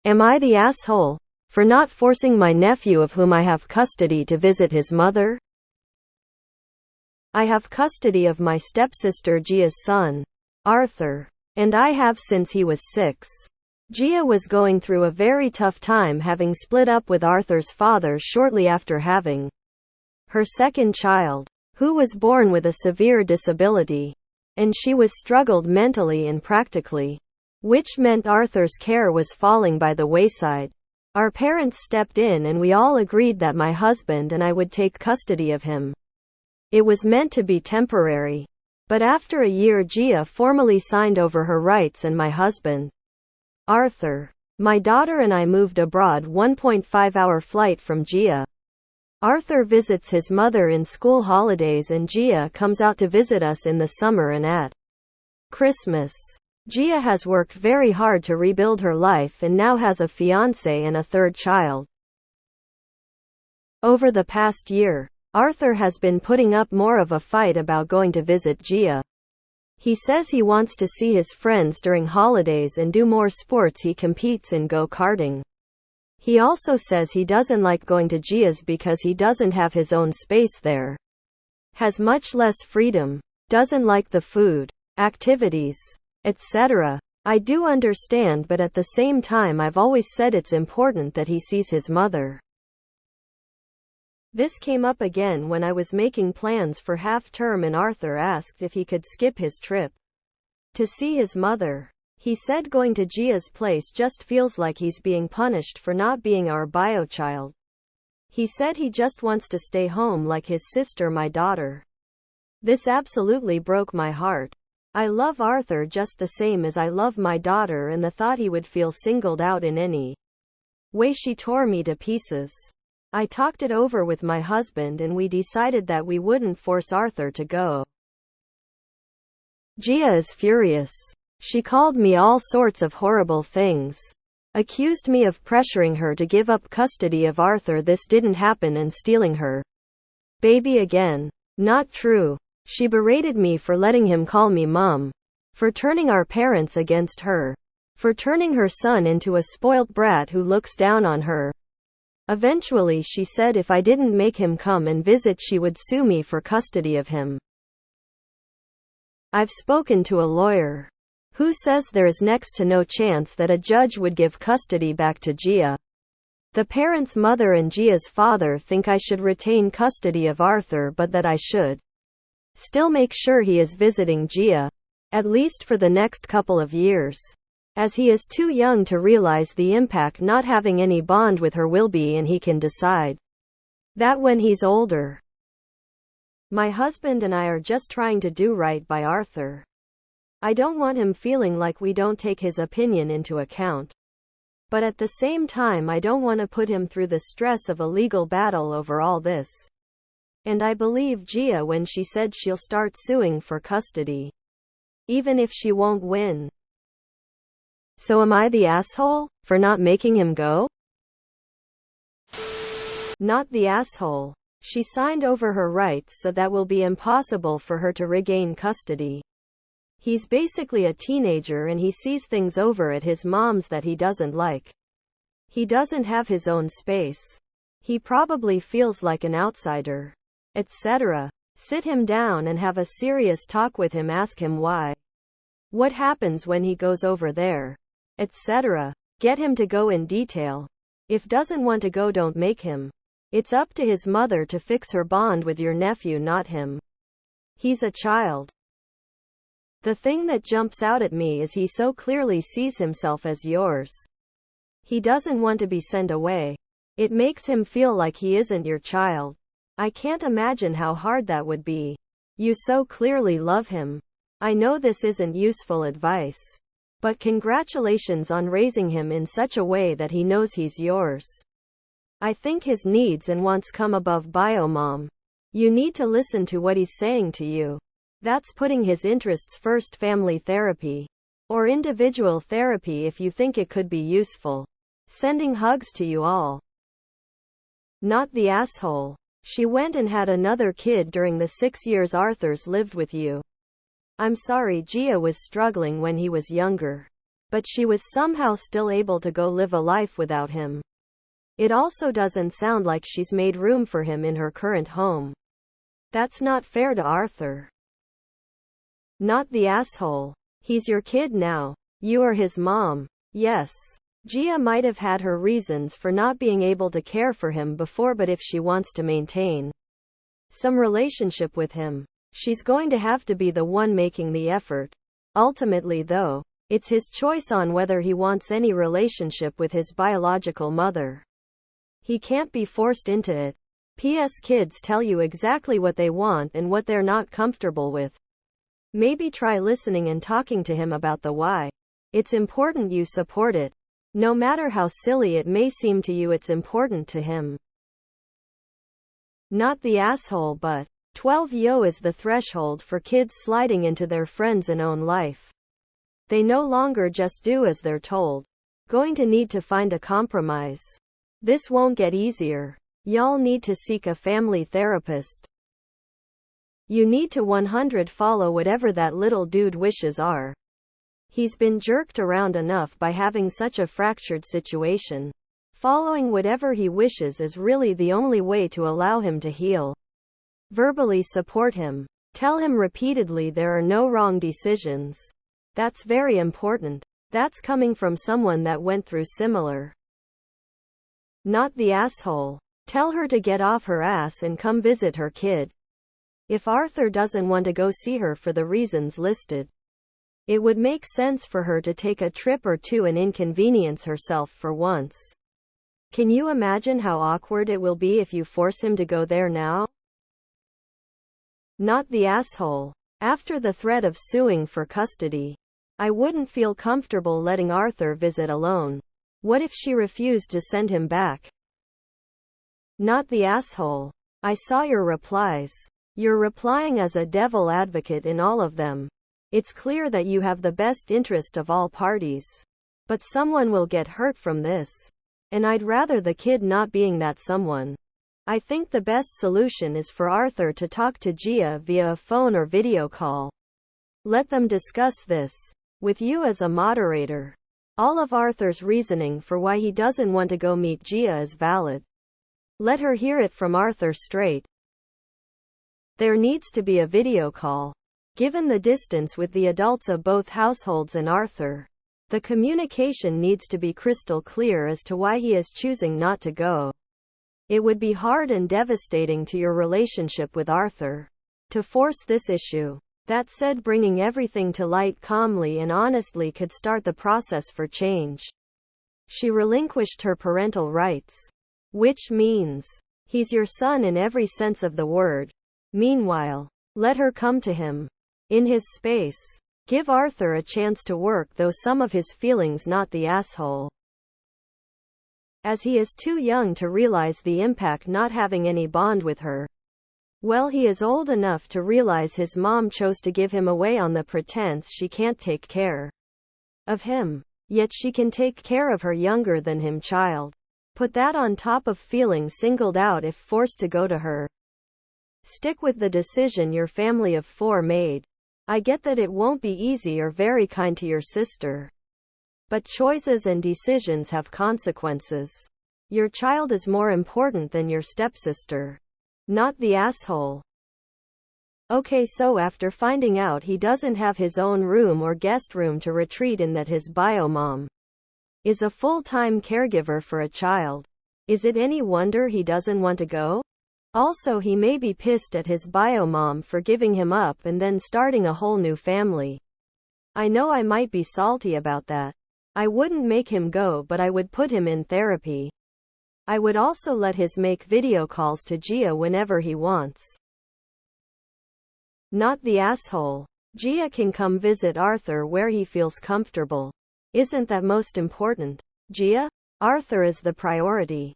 Am I the asshole for not forcing my nephew of whom I have custody to visit his mother? I have custody of my stepsister Gia's son, Arthur, and I have since he was 6. Gia was going through a very tough time, having split up with Arthur's father shortly after having her second child, who was born with a severe disability, and she was struggled mentally and practically, which meant Arthur's care was falling by the wayside. Our parents stepped in and we all agreed that my husband and I would take custody of him. It was meant to be temporary, but after a year Gia formally signed over her rights and my husband, Arthur, my daughter and I moved abroad 1.5-hour flight from Gia. Arthur visits his mother in school holidays and Gia comes out to visit us in the summer and at Christmas. Gia has worked very hard to rebuild her life and now has a fiancé and a third child. Over the past year, Arthur has been putting up more of a fight about going to visit Gia. He says he wants to see his friends during holidays and do more sports. He competes in go-karting. He also says he doesn't like going to Gia's because he doesn't have his own space there, has much less freedom, doesn't like the food, activities, etc. I do understand, but at the same time I've always said it's important that he sees his mother. This came up again when I was making plans for half-term and Arthur asked if he could skip his trip to see his mother. He said going to Gia's place just feels like he's being punished for not being our bio child. He said he just wants to stay home like his sister, my daughter. This absolutely broke my heart. I love Arthur just the same as I love my daughter, and the thought he would feel singled out in any way she tore me to pieces. I talked it over with my husband and we decided that we wouldn't force Arthur to go. Gia is furious. She called me all sorts of horrible things. Accused me of pressuring her to give up custody of Arthur. This didn't happen, and stealing her baby again. Not true. She berated me for letting him call me mom, for turning our parents against her, for turning her son into a spoilt brat who looks down on her. Eventually she said if I didn't make him come and visit she would sue me for custody of him. I've spoken to a lawyer who says there is next to no chance that a judge would give custody back to Gia. The parents' mother and Gia's father think I should retain custody of Arthur, but that I should still make sure he is visiting Gia, at least for the next couple of years, as he is too young to realize the impact not having any bond with her will be, and he can decide that when he's older. My husband and I are just trying to do right by Arthur. I don't want him feeling like we don't take his opinion into account. But at the same time I don't want to put him through the stress of a legal battle over all this. And I believe Gia when she said she'll start suing for custody, even if she won't win. So am I the asshole for not making him go? Not the asshole. She signed over her rights, so that will be impossible for her to regain custody. He's basically a teenager and he sees things over at his mom's that he doesn't like. He doesn't have his own space. He probably feels like an outsider, etc. Sit him down and have a serious talk with him. Ask him why. What happens when he goes over there, etc. Get him to go in detail. If doesn't want to go, don't make him. It's up to his mother to fix her bond with your nephew, not him. He's a child. The thing that jumps out at me is he so clearly sees himself as yours. He doesn't want to be sent away. It makes him feel like he isn't your child. I can't imagine how hard that would be. You so clearly love him. I know this isn't useful advice, but congratulations on raising him in such a way that he knows he's yours. I think his needs and wants come above bio mom. You need to listen to what he's saying to you. That's putting his interests first. Family therapy or individual therapy if you think it could be useful. Sending hugs to you all. Not the asshole. She went and had another kid during the 6 years Arthur's lived with you. I'm sorry Gia was struggling when he was younger. but she was somehow still able to go live a life without him. It also doesn't sound like she's made room for him in her current home. That's not fair to Arthur. Not the asshole. He's your kid now. You are his mom. Yes. Gia might have had her reasons for not being able to care for him before, but if she wants to maintain some relationship with him, she's going to have to be the one making the effort. Ultimately, though, it's his choice on whether he wants any relationship with his biological mother. He can't be forced into it. P.S. Kids tell you exactly what they want and what they're not comfortable with. Maybe try listening and talking to him about the why. It's important you support it. No matter how silly it may seem to you, it's important to him. Not the asshole, but 12 yo is the threshold for kids sliding into their friends and own life. They no longer just do as they're told. Going to need to find a compromise. This won't get easier. Y'all need to seek a family therapist. You need to 100 follow whatever that little dude wishes are. He's been jerked around enough by having such a fractured situation. Following whatever he wishes is really the only way to allow him to heal. Verbally support him. Tell him repeatedly there are no wrong decisions. That's very important. That's coming from someone that went through similar. Not the asshole. Tell her to get off her ass and come visit her kid. If Arthur doesn't want to go see her for the reasons listed, it would make sense for her to take a trip or two and inconvenience herself for once. Can you imagine how awkward it will be if you force him to go there now? Not the asshole. After the threat of suing for custody, I wouldn't feel comfortable letting Arthur visit alone. What if she refused to send him back? Not the asshole. I saw your replies. You're replying as a devil advocate in all of them. It's clear that you have the best interest of all parties. But someone will get hurt from this. And I'd rather the kid not being that someone. I think the best solution is for Arthur to talk to Gia via a phone or video call. Let them discuss this, with you as a moderator. All of Arthur's reasoning for why he doesn't want to go meet Gia is valid. Let her hear it from Arthur straight. There needs to be a video call. Given the distance with the adults of both households and Arthur, the communication needs to be crystal clear as to why he is choosing not to go. It would be hard and devastating to your relationship with Arthur to force this issue. That said, bringing everything to light calmly and honestly could start the process for change. She relinquished her parental rights, which means he's your son in every sense of the word. Meanwhile, let her come to him in his space. Give Arthur a chance to work though some of his feelings, not the asshole, as he is too young to realize the impact not having any bond with her. Well, he is old enough to realize his mom chose to give him away on the pretense she can't take care of him. Yet she can take care of her younger than him child. Put that on top of feeling singled out if forced to go to her. Stick with the decision your family of 4 made. I get that it won't be easy or very kind to your sister. But choices and decisions have consequences. Your child is more important than your stepsister. Not the asshole. Okay, so after finding out he doesn't have his own room or guest room to retreat in, that his bio mom is a full-time caregiver for a child, is it any wonder he doesn't want to go? Also, he may be pissed at his bio mom for giving him up and then starting a whole new family. I know I might be salty about that. I wouldn't make him go, but I would put him in therapy. I would also let his make video calls to Gia whenever he wants. Not the asshole. Gia can come visit Arthur where he feels comfortable. Isn't that most important? Gia? Arthur is the priority.